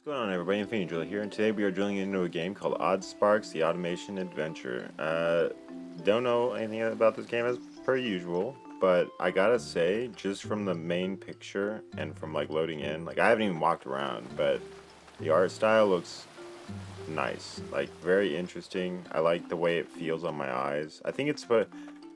What's going on, everybody? InfinityDrill here, and today we are drilling into a game called Oddsparks: The Automation Adventure. Don't know anything about this game as per usual, but I gotta say, just from the main picture and from like loading in, like I haven't even walked around, but the art style looks nice, like very interesting. I like the way it feels on my eyes. I think it's but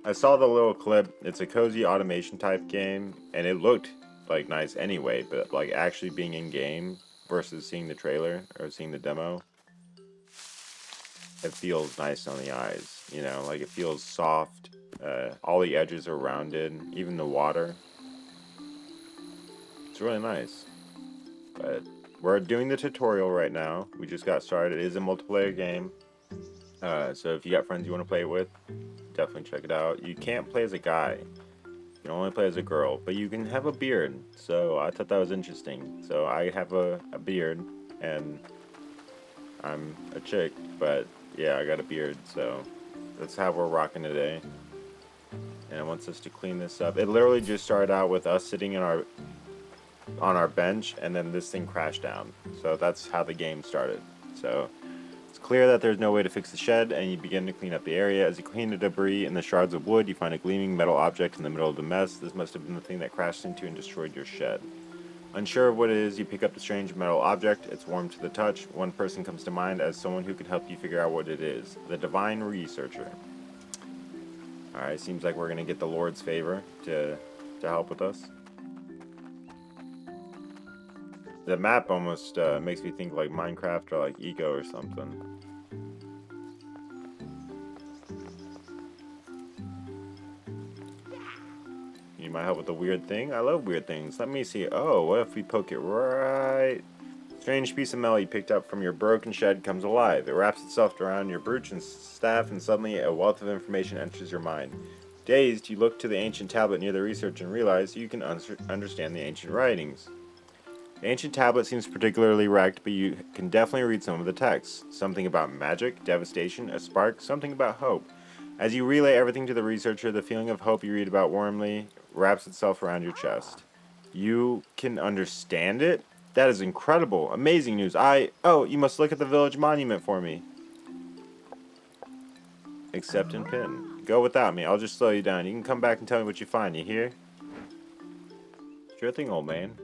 I saw the little clip. It's a cozy automation type game, and it looked like nice anyway, but like actually being in game versus seeing the trailer or seeing the demo, it feels nice on the eyes, you know, like it feels soft. All the edges are rounded, even the water. It's really nice. But we're doing the tutorial right now. We just got started. It is a multiplayer game. So if you got friends you want to play with, definitely check it out. You can't play as a guy. You can only play as a girl, but you can have a beard. So I thought that was interesting. So I have a beard, and I'm a chick, but yeah, I got a beard, so that's how we're rocking today. And it wants us to clean this up. It literally just started out with us sitting in on our bench, and then this thing crashed down. So that's how the game started. So it's clear that there's no way to fix the shed, and you begin to clean up the area. As you clean the debris and the shards of wood, you find a gleaming metal object in the middle of the mess. This must have been the thing that crashed into and destroyed your shed. Unsure of what it is, you pick up the strange metal object. It's warm to the touch. One person comes to mind as someone who can help you figure out what it is. The Divine Researcher. Alright, seems like we're going to get the Lord's favor to help with us. The map almost makes me think like Minecraft or like Eco or something. You might help with the weird thing. I love weird things. Let me see. Oh, what if we poke it right? Strange piece of metal you picked up from your broken shed comes alive. It wraps itself around your brooch and staff, and suddenly a wealth of information enters your mind. Dazed, you look to the ancient tablet near the research and realize you can understand the ancient writings. The ancient tablet seems particularly wrecked, but you can definitely read some of the text. Something about magic, devastation, a spark, something about hope. As you relay everything to the researcher, the feeling of hope you read about warmly wraps itself around your chest. You can understand it? That is incredible. Amazing news. Oh, you must look at the village monument for me. Accept and pin. Go without me. I'll just slow you down. You can come back and tell me what you find. You hear? Sure thing, old man.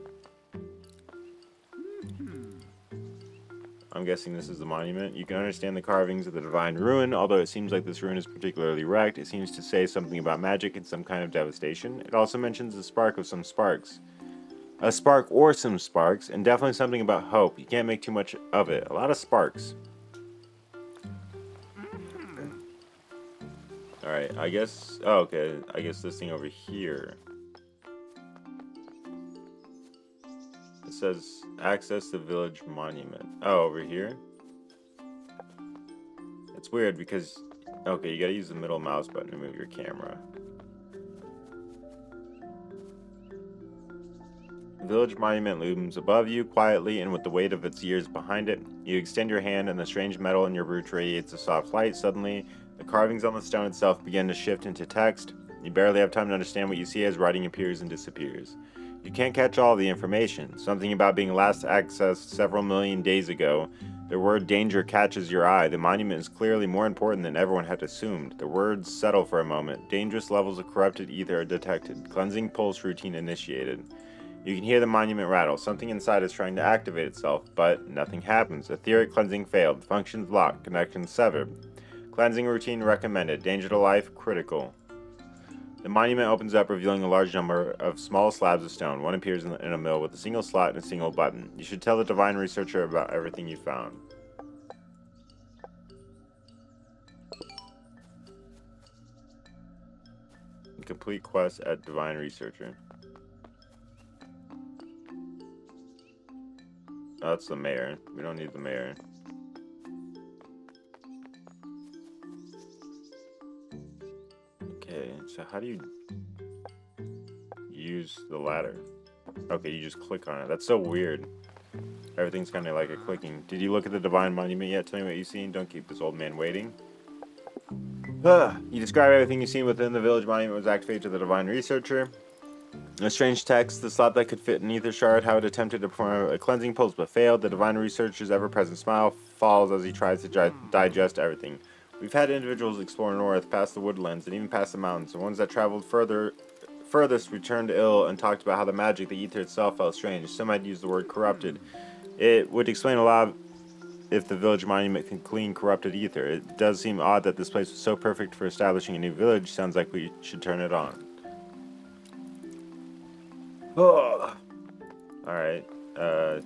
I'm guessing this is the monument. You can understand the carvings of the divine ruin, although it seems like this ruin is particularly wrecked. It seems to say something about magic and some kind of devastation. It also mentions the spark of some sparks. A spark or some sparks, and definitely something about hope. You can't make too much of it. A lot of sparks. Alright, I guess... Oh, okay. I guess this thing over here. It says, access the village monument. Oh, over here? It's weird because... Okay, you gotta use the middle mouse button to move your camera. The village monument looms above you, quietly and with the weight of its years behind it. You extend your hand and the strange metal in your brooch radiates a soft light. Suddenly, the carvings on the stone itself begin to shift into text. You barely have time to understand what you see as writing appears and disappears. You can't catch all the information. Something about being last accessed several million days ago. The word danger catches your eye. The monument is clearly more important than everyone had assumed. The words settle for a moment. Dangerous levels of corrupted ether are detected. Cleansing pulse routine initiated. You can hear the monument rattle. Something inside is trying to activate itself, but nothing happens. Etheric cleansing failed. Functions locked. Connections severed. Cleansing routine recommended. Danger to life critical. The monument opens up, revealing a large number of small slabs of stone. One appears in a mill with a single slot and a single button. You should tell the divine researcher about everything you found. Complete quest at divine researcher. Oh, that's the mayor. We don't need the mayor. Okay, so how do you use the ladder? Okay, you just click on it. That's so weird. Everything's kind of like a clicking. Did you look at the divine monument yet? Tell me what you've seen. Don't keep this old man waiting. You describe everything you've seen within the village monument was activated to the divine researcher. A strange text, the slot that could fit an ether shard. How it attempted to perform a cleansing pulse but failed. The divine researcher's ever-present smile falls as he tries to digest everything. We've had individuals explore north, past the woodlands, and even past the mountains. The ones that traveled furthest returned ill and talked about how the magic, the ether itself, felt strange. Some had used the word corrupted. It would explain a lot if the village monument can clean corrupted ether. It does seem odd that this place was so perfect for establishing a new village. Sounds like we should turn it on. Oh. Alright,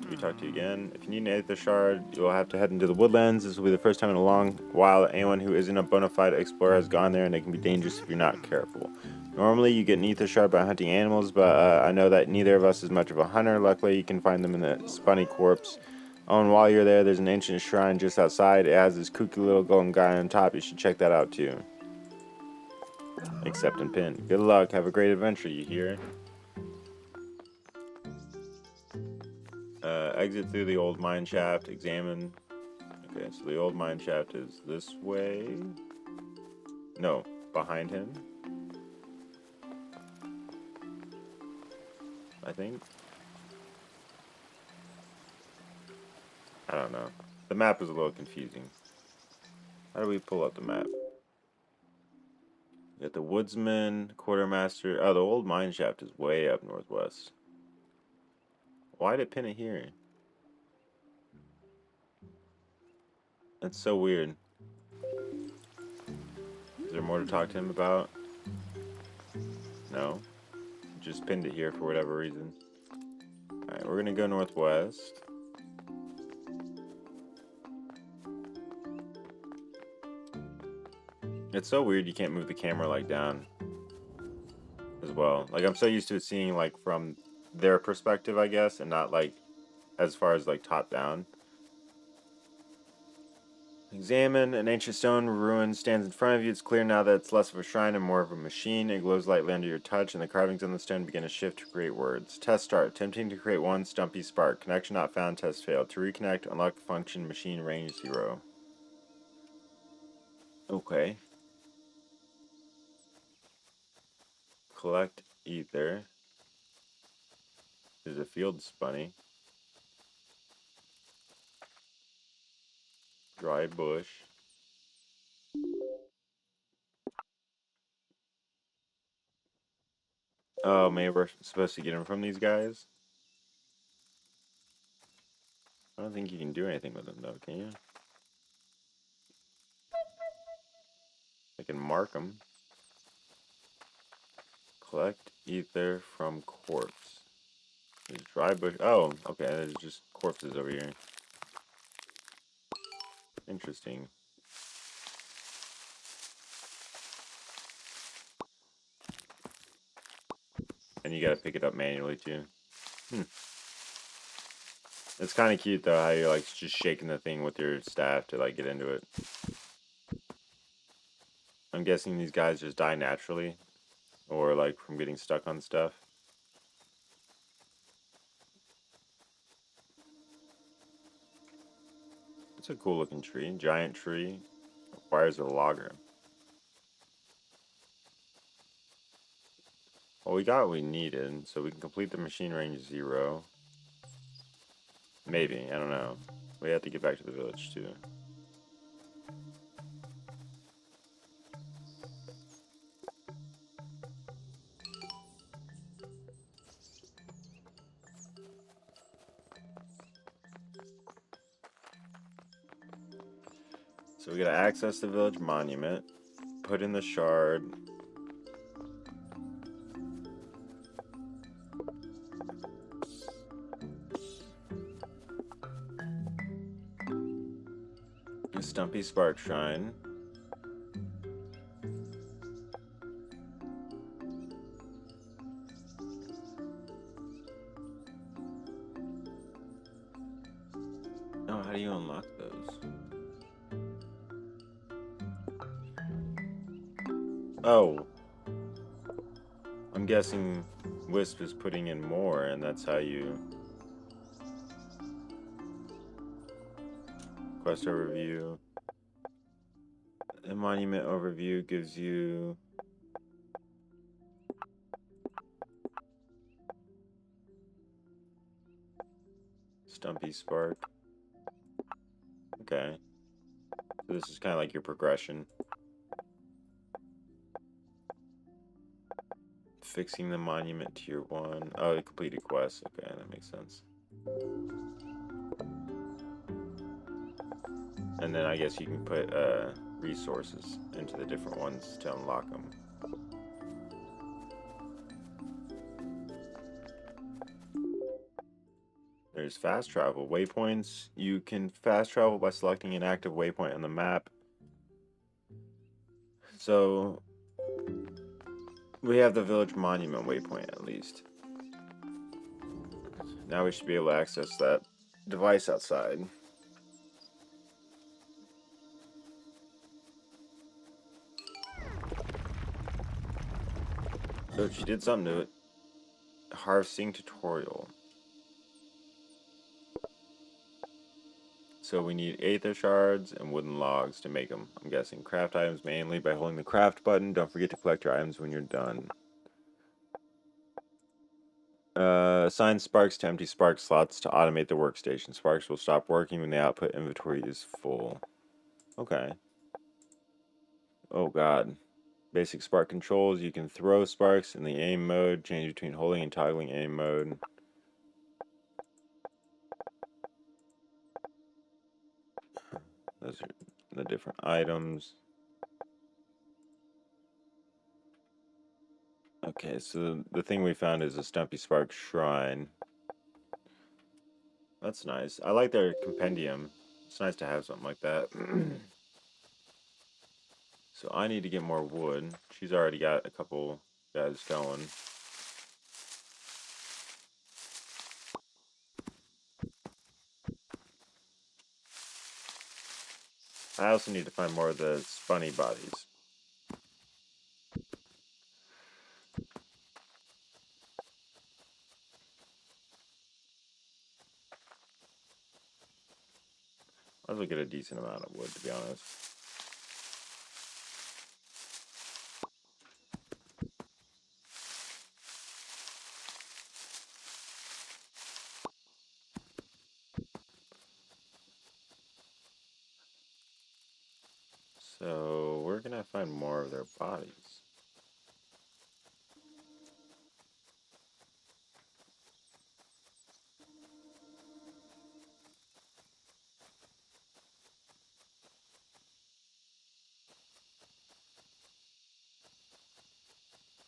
we talk to you again. If you need an Aether Shard, you'll have to head into the woodlands. This will be the first time in a long while that anyone who isn't a bona fide explorer has gone there, and it can be dangerous if you're not careful. Normally, you get an Aether Shard by hunting animals, but I know that neither of us is much of a hunter. Luckily, you can find them in the Spunny Corpse. Oh, and while you're there, there's an ancient shrine just outside. It has this kooky little golden guy on top. You should check that out, too. Accept and pin. Good luck. Have a great adventure, you hear? Exit through the old mine shaft. Examine. Okay, so the old mine shaft is this way. No, behind him. I think. I don't know. The map is a little confusing. How do we pull up the map? We got the woodsman, quartermaster. Oh, the old mine shaft is way up northwest. Why did it pin it here? That's so weird. Is there more to talk to him about? No. Just pinned it here for whatever reason. Alright, we're gonna go northwest. It's so weird you can't move the camera like down as well. Like I'm so used to it seeing like from their perspective, I guess, and not like as far as like top down. Examine. An ancient stone ruin stands in front of you. It's clear now that it's less of a shrine and more of a machine. It glows lightly under your touch, and the carvings on the stone begin to shift to create words. Test start. Attempting to create one stumpy spark. Connection not found. Test failed. To reconnect, unlock function machine range 0. Okay. Collect ether. There's a field spunny. Dry bush. Oh, maybe we're supposed to get them from these guys? I don't think you can do anything with them, though, can you? I can mark them. Collect ether from corpse. There's dry bush. Oh, okay, there's just corpses over here. Interesting. And you gotta pick it up manually, too. It's kind of cute, though, how you're, like, just shaking the thing with your staff to, like, get into it. I'm guessing these guys just die naturally. Or, like, from getting stuck on stuff. It's a cool looking tree. Giant tree. Requires a logger. Well, we got what we needed, so we can complete the machine range 0. Maybe, I don't know. We have to get back to the village, too. So we gotta access the village monument, put in the shard. A Stumpy Spark Shrine. Oh, how do you unlock those? Oh. I'm guessing Wisp is putting in more, and that's how you... Quest overview. The monument overview gives you... Stumpy Spark. Okay. So this is kind of like your progression. Fixing the monument tier 1. Oh, it completed quest. Okay, that makes sense. And then I guess you can put resources into the different ones to unlock them. There's fast travel. Waypoints. You can fast travel by selecting an active waypoint on the map. So we have the village monument waypoint at least. Now we should be able to access that device outside. So she did something to it. Harvesting tutorial. So we need aether shards and wooden logs to make them. I'm guessing craft items mainly by holding the craft button. Don't forget to collect your items when you're done. Assign sparks to empty spark slots to automate the workstation. Sparks will stop working when the output inventory is full. Okay. Oh god. Basic spark controls. You can throw sparks in the aim mode. Change between holding and toggling aim mode. Those are the different items. Okay, so the thing we found is a Stumpy Spark Shrine. That's nice. I like their compendium. It's nice to have something like that. So I need to get more wood. She's already got a couple guys going. I also need to find more of the spunny bodies. Might as well get a decent amount of wood, to be honest. So we're gonna find more of their bodies.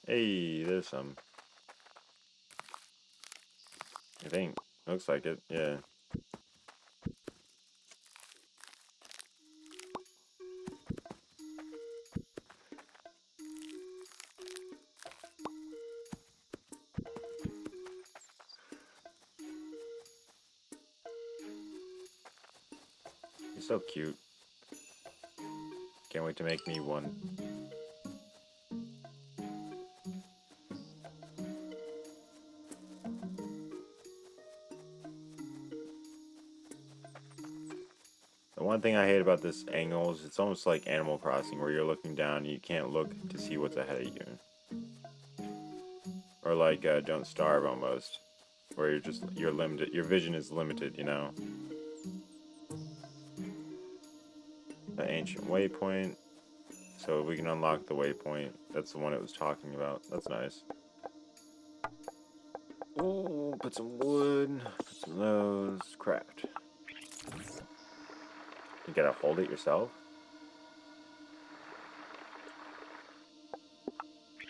Hey, there's some. I think. Looks like it, yeah. He's so cute. Can't wait to make me one. The one thing I hate about this angle is it's almost like Animal Crossing where you're looking down and you can't look to see what's ahead of you. Or like Don't Starve almost, where you're limited. Your vision is limited, you know. The ancient waypoint. So we can unlock the waypoint. That's the one it was talking about. That's nice. Oh, put some wood. Put some of those. Craft. You gotta hold it yourself.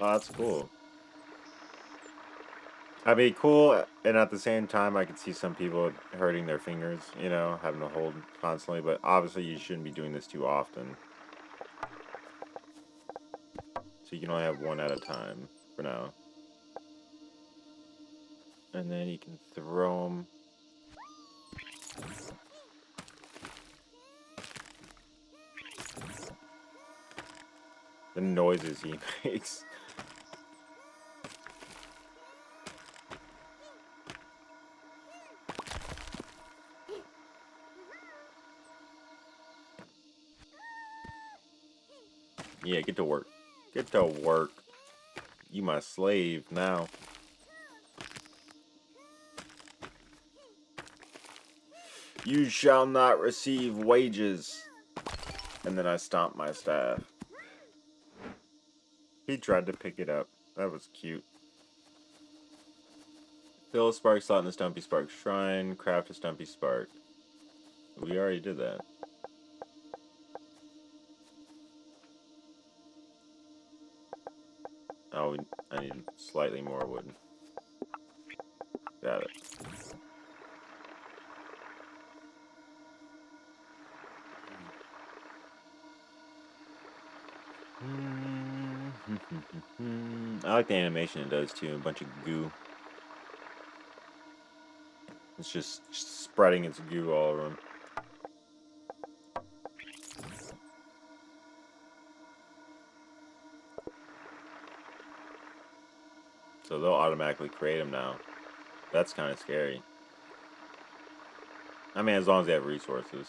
Oh, that's cool. I mean, cool, and at the same time, I could see some people hurting their fingers, you know, having to hold constantly, but obviously you shouldn't be doing this too often. So you can only have one at a time, for now. And then you can throw them. The noises he makes. Yeah, get to work. Get to work. You my slave now. You shall not receive wages. And then I stomped my staff. He tried to pick it up. That was cute. Fill a spark slot in the Stumpy Spark Shrine. Craft a Stumpy Spark. We already did that. Oh, I need slightly more wood. Got it. I like the animation it does too. A bunch of goo. It's just spreading its goo all over them. So they'll automatically create them now. That's kind of scary. I mean, as long as they have resources.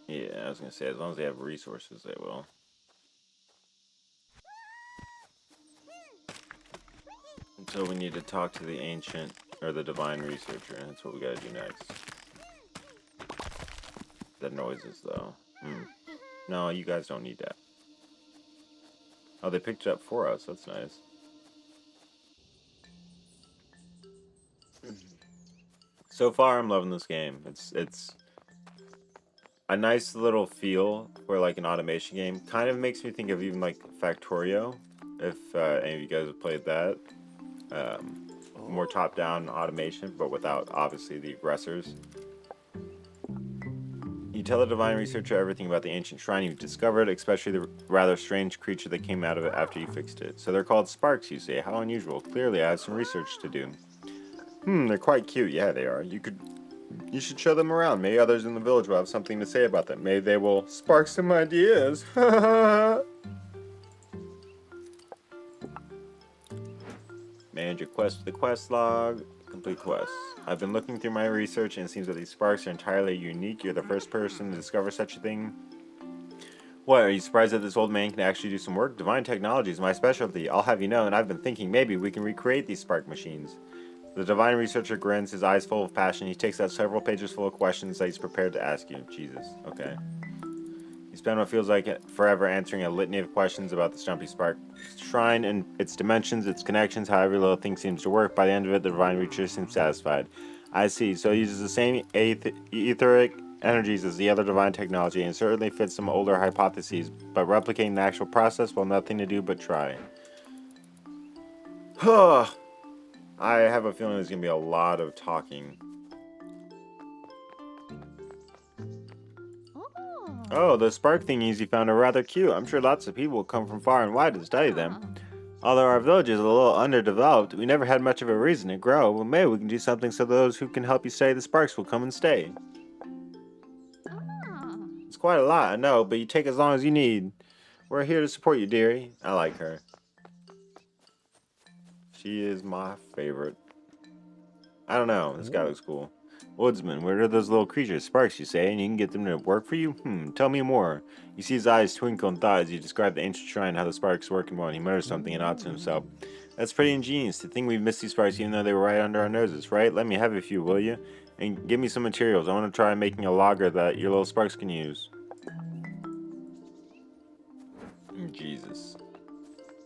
Yeah, I was gonna say, as long as they have resources, they will. So we need to talk to the ancient, or the divine researcher. That's what we gotta do next. The noises, though. No, you guys don't need that. Oh, they picked it up for us. That's nice. So far, I'm loving this game. It's a nice little feel for like an automation game. Kind of makes me think of even like Factorio, if any of you guys have played that. More top-down automation, but without obviously the aggressors. You tell the divine researcher everything about the ancient shrine you've discovered, especially the rather strange creature that came out of it after you fixed it. So they're called sparks, you say. How unusual. Clearly, I have some research to do. They're quite cute. Yeah, they are. You should show them around. Maybe others in the village will have something to say about them. Maybe they will spark some ideas. Manage your quest with the quest log. Complete quests. I've been looking through my research and it seems that these sparks are entirely unique. You're the first person to discover such a thing. What, are you surprised that this old man can actually do some work? Divine technology is my specialty. I'll have you know, and I've been thinking maybe we can recreate these spark machines. The divine researcher grins, his eyes full of passion. He takes out several pages full of questions that he's prepared to ask you. Jesus, okay. You spend what feels like forever answering a litany of questions about the Stumpy Spark Shrine and its dimensions, its connections, how every little thing seems to work. By the end of it, the divine researcher seems satisfied. I see. So it uses the same etheric energies as the other divine technology and certainly fits some older hypotheses, but replicating the actual process, well, nothing to do but try. I have a feeling there's going to be a lot of talking. Oh, the spark thingies you found are rather cute. I'm sure lots of people will come from far and wide to study them. Although our village is a little underdeveloped, we never had much of a reason to grow. Well, maybe we can do something so those who can help you study the sparks will come and stay. It's quite a lot, I know, but you take as long as you need. We're here to support you, dearie. I like her. She is my favorite. I don't know. This guy looks cool. Woodsman, where are those little creatures? Sparks, you say, and you can get them to work for you? Tell me more. You see his eyes twinkle in thought as you describe the ancient shrine, how the sparks work and he mutters something and nods to himself. That's pretty ingenious. To think we've missed these sparks even though they were right under our noses, right? Let me have a few, will you? And give me some materials. I want to try making a logger that your little sparks can use. Jesus.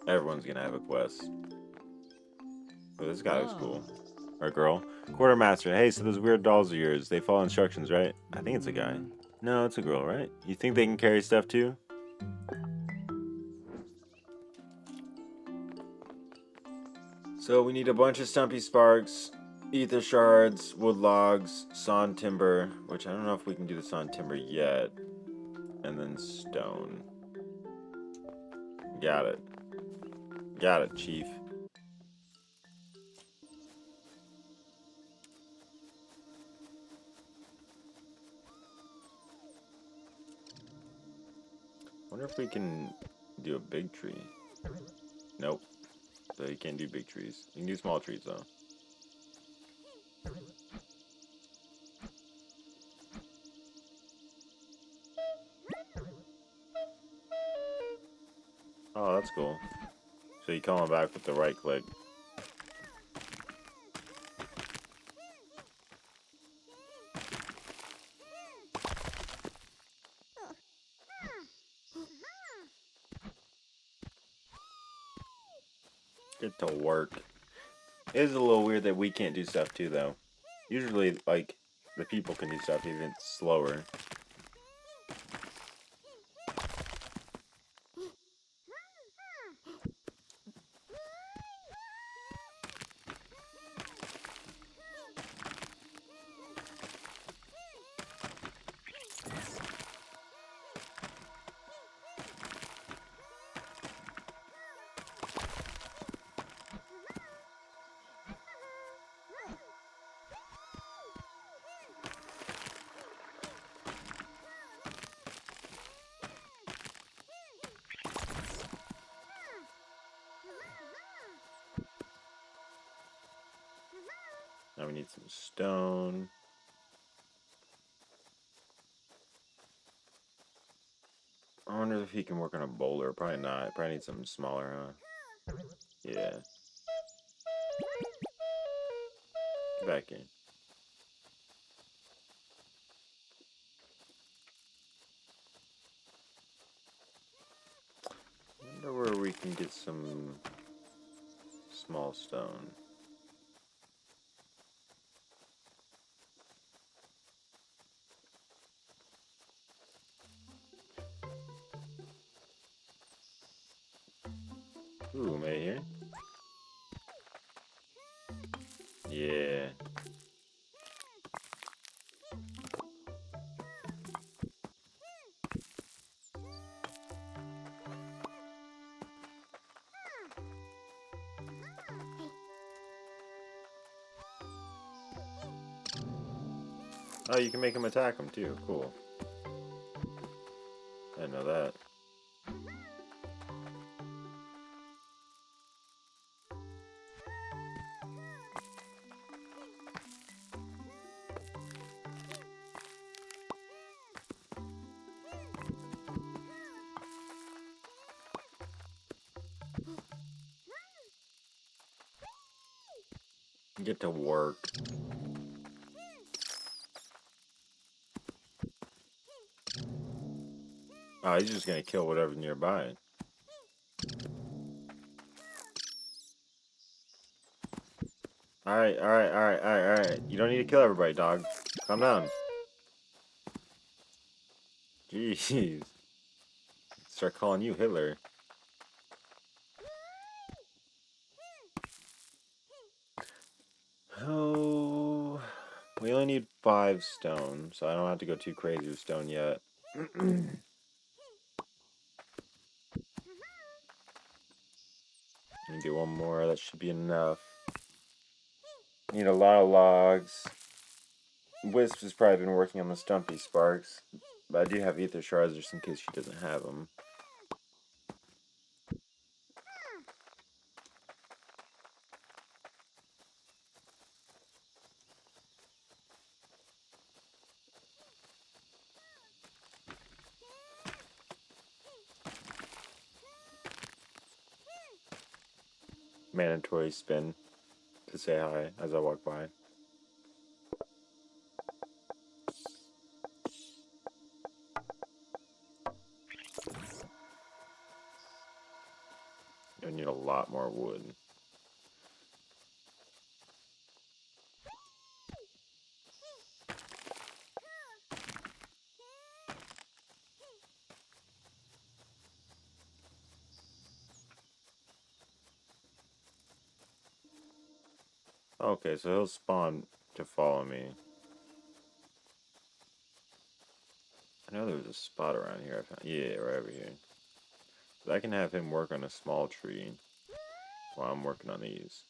Everyone's gonna have a quest. Oh, this guy looks cool. Or girl. Quartermaster, hey, so those weird dolls of yours, they follow instructions, right? I think it's a guy. No, it's a girl, right? You think they can carry stuff too? So we need a bunch of stumpy sparks, ether shards, wood logs, sawn timber, which I don't know if we can do the sawn timber yet. And then stone. Got it. Got it, chief. Wonder if we can do a big tree. Nope. So you can't do big trees. You can do small trees though. Oh, that's cool. So you call him back with the right click. Get to work. It is a little weird that we can't do stuff too, though. Usually, like, the people can do stuff even slower. Now we need some stone. I wonder if he can work on a boulder. Probably not. Probably need something smaller, huh? Yeah. Get back in. Wonder where we can get some small stone. Ooh, maybe here? Yeah. Oh, you can make him attack him too. Cool. I didn't know that. Get to work. Oh, he's just gonna kill whatever's nearby. Alright, alright, alright, alright, alright. You don't need to kill everybody, dog. Calm down. Jeez. Start calling you Hitler. Oh, we only need 5 stone, so I don't have to go too crazy with stone yet. Do one more, that should be enough. Need a lot of logs. Wisp has probably been working on the stumpy sparks, but I do have ether shards just in case she doesn't have them. Mandatory spin to say hi as I walk by. I need a lot more wood. Okay, so he'll spawn to follow me. I know there was a spot around here I found. Yeah, right over here. So I can have him work on a small tree while I'm working on these.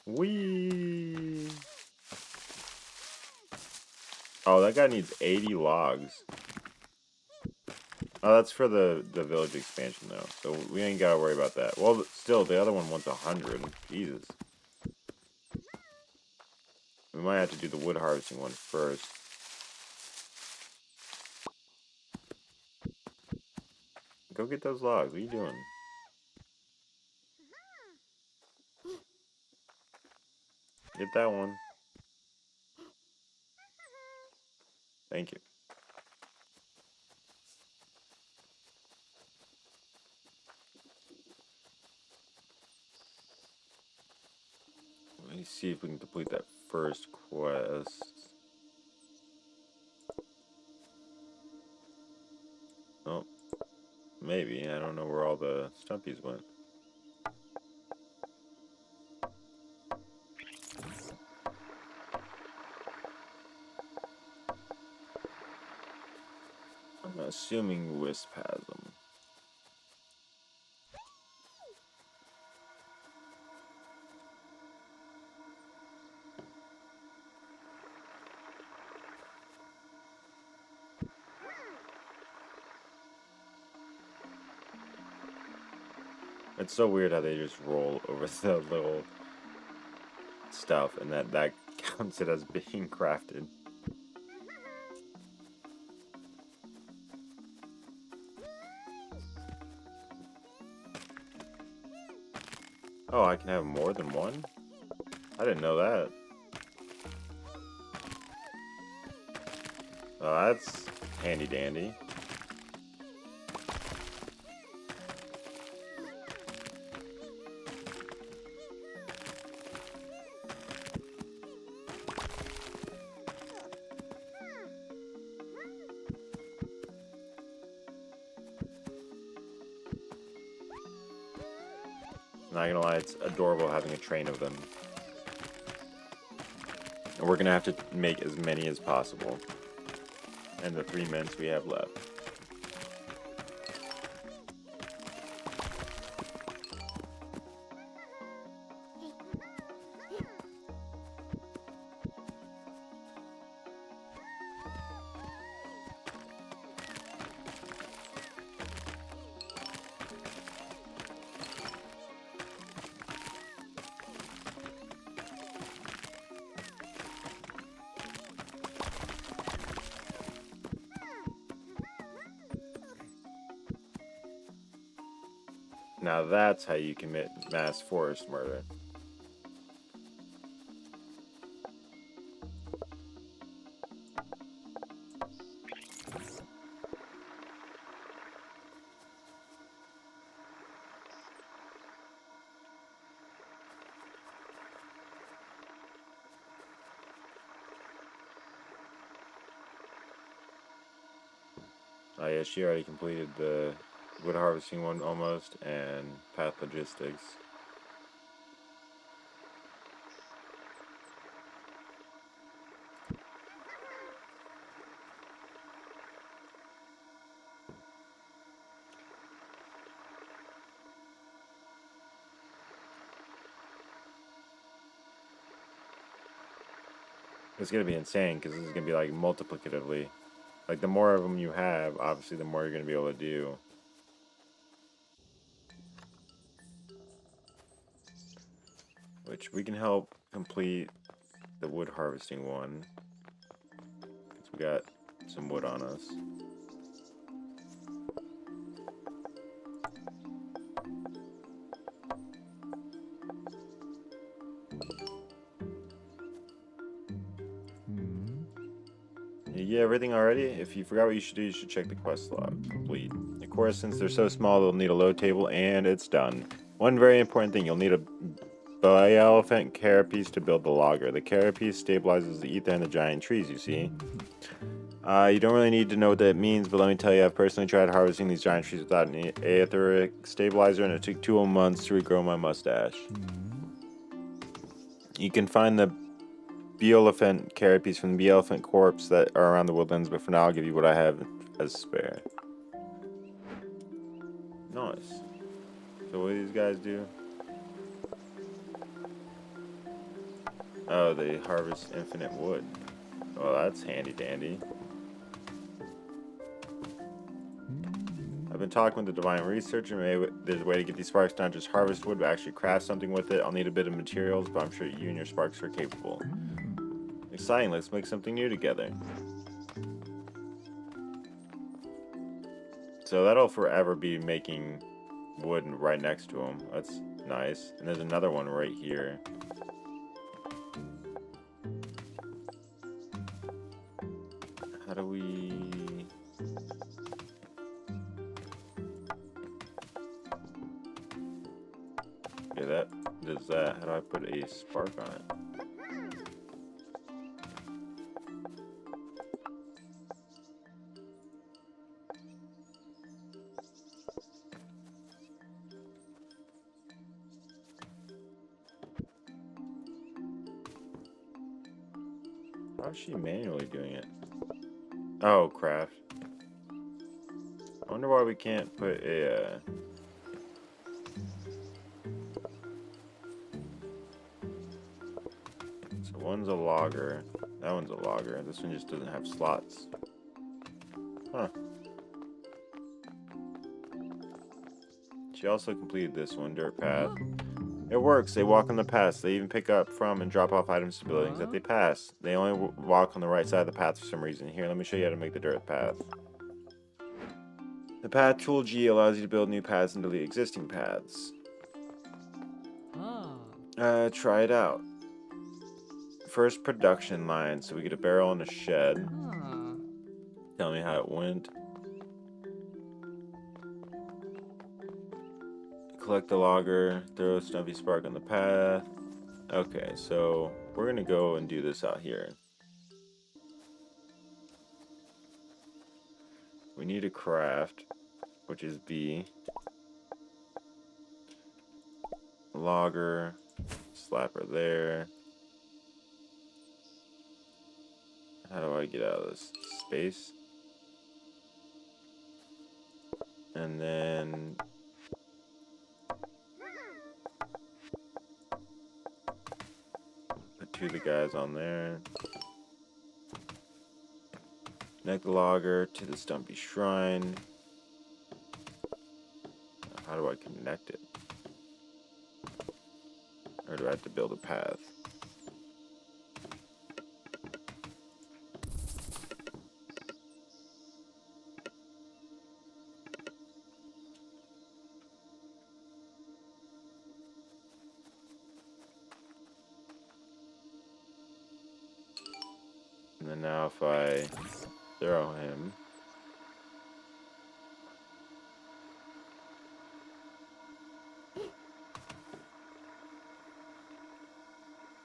Whee! Oh, that guy needs 80 logs. Oh, that's for the village expansion, though. So we ain't gotta worry about that. Well, still, the other one wants 100. Jesus. We might have to do the wood harvesting one first. Go get those logs. What are you doing? Get that one. Thank you. Let me see if we can complete that first quest. Oh, maybe. I don't know where all the stumpies went. I'm assuming Wisp has them. It's so weird how they just roll over the little stuff and that counts it as being crafted. Oh, I can have more than one? I didn't know that. Oh, that's handy dandy. Not gonna lie, it's adorable having a train of them. And we're gonna have to make as many as possible. And the 3 minutes we have left. Now that's how you commit mass forest murder. Oh yeah, she already completed the wood harvesting one almost, and path logistics. It's gonna be insane because this is gonna be like multiplicatively. Like the more of them you have, obviously the more you're gonna be able to do. Which we can help complete the wood harvesting one. Because we got some wood on us. You get everything already? If you forgot what you should do, you should check the quest log. Complete. Of course, since they're so small, they'll need a load table, and it's done. One very important thing, you'll need a bay elephant carapace to build the logger. The carapace stabilizes the ether and the giant trees, you see. You don't really need to know what that means, but let me tell you, I've personally tried harvesting these giant trees without an etheric stabilizer, and it took 2 months to regrow my mustache. You can find the bee-elephant carapace from the bee-elephant corpse that are around the woodlands, but for now I'll give you what I have as spare. Nice. So what do these guys do? Oh, they harvest infinite wood. Well, that's handy dandy. I've been talking with the divine researcher. Maybe there's a way to get these sparks not just harvest wood, but actually craft something with it. I'll need a bit of materials, but I'm sure you and your sparks are capable. Exciting, let's make something new together. So that'll forever be making wood right next to them. That's nice. And there's another one right here. How do we... Yeah, that does that. How do I put a spark on it? How is she manually doing it? Oh, craft. I wonder why we can't put a... So one's a logger. That one's a logger. This one just doesn't have slots. Huh. She also completed this one, dirt path. It works. They walk on the paths. They even pick up from and drop off items to buildings that they pass. They only walk on the right side of the path for some reason. Here, let me show you how to make the dirt path. The Path Tool G allows you to build new paths and delete existing paths. Try it out. First production line. So we get a barrel and a shed. Tell me how it went. Collect the logger, throw a stumpy spark on the path. Okay, so we're gonna go and do this out here. We need a craft, which is B. Logger, slapper there. How do I get out of this space? And then put two of the guys on there. Connect the logger to the stumpy shrine. How do I connect it? Or do I have to build a path? And then now if I throw him,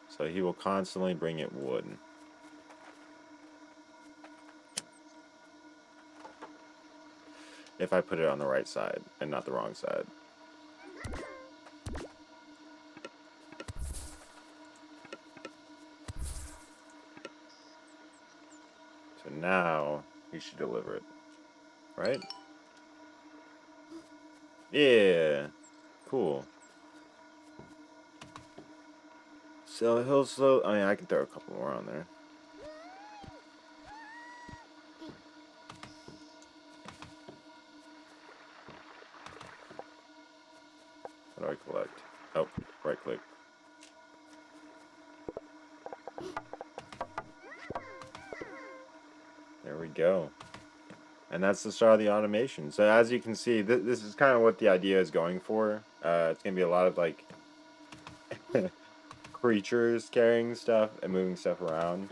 so he will constantly bring it wood. If I put it on the right side and not the wrong side. So now he should deliver it, right? Yeah, cool. So he'll slow. I mean, I can throw a couple more on there. How do I collect? Oh, right click. There we go. And that's the start of the automation. So as you can see, this is kind of what the idea is going for. It's going to be a lot of like creatures carrying stuff and moving stuff around.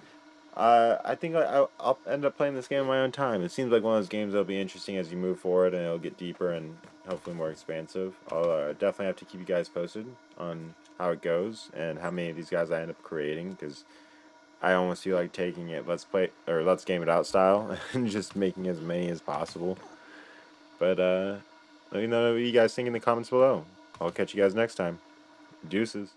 I think I'll end up playing this game on my own time. It seems like one of those games that'll be interesting as you move forward, and it'll get deeper and hopefully more expansive. I'll definitely have to keep you guys posted on how it goes and how many of these guys I end up creating, because I almost feel like taking it let's game it out style and just making as many as possible. But let me know what you guys think in the comments below. I'll catch you guys next time. Deuces.